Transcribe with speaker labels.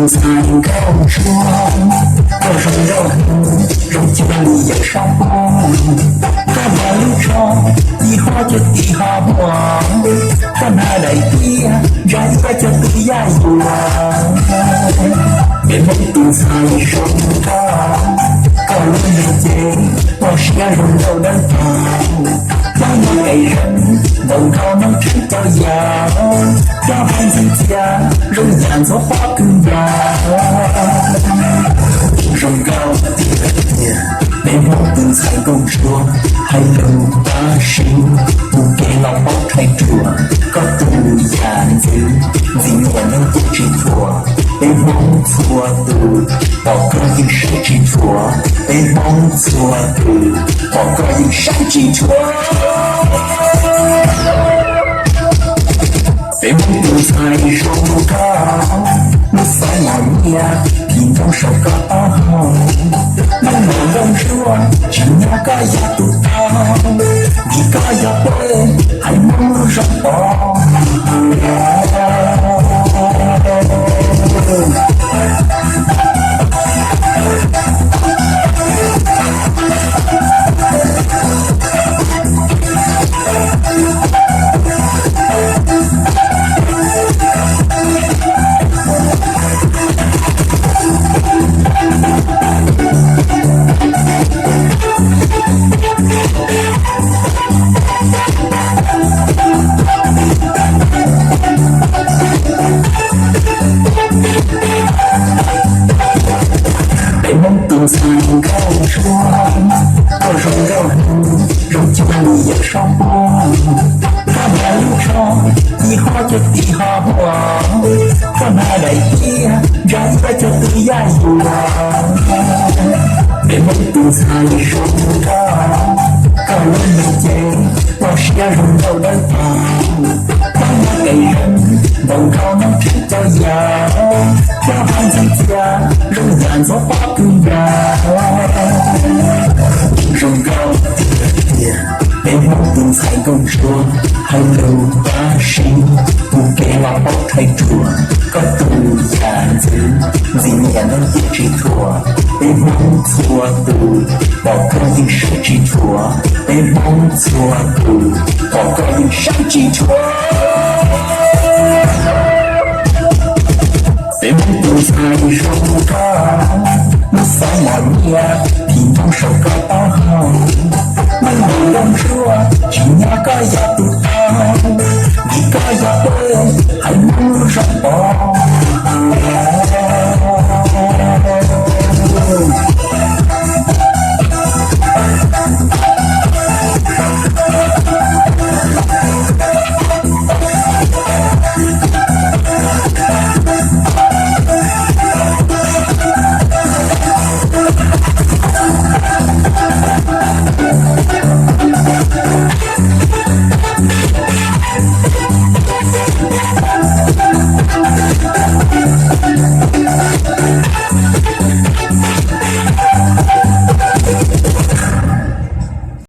Speaker 1: 才够说，多少人就你也上榜，这马路上以后就地下网，这哪来的人家就对呀别梦独裁生长，高人的街，我是人都能放。让你给人能高能成骄阳，让孩子家容颜做花更阳，人高点，没我不才够说，还有把手不给老包开着，高度样子，你我能不知错，被梦错的，我个人是执着，被梦错的，我个人是执着。被梦独裁手高，我三万年平常手高，慢慢人说，只要个也不到，你个也会还梦上报。才够说，多少人就你也上榜，这马路上以后就地下网，这哪来的人家就对呀被梦独裁手高，高人的街，我是人都能放。让我给人能高能成骄阳，让孩子家容颜做花更阳，人高点，被梦独裁够说，还有把手不给老包开着，高度样子，你也能不知错，被梦错的，我个人是执着，被梦错的，我个人是执着。被梦独裁手高，我三万年平常手高，没有人说，只要个也不到，你个也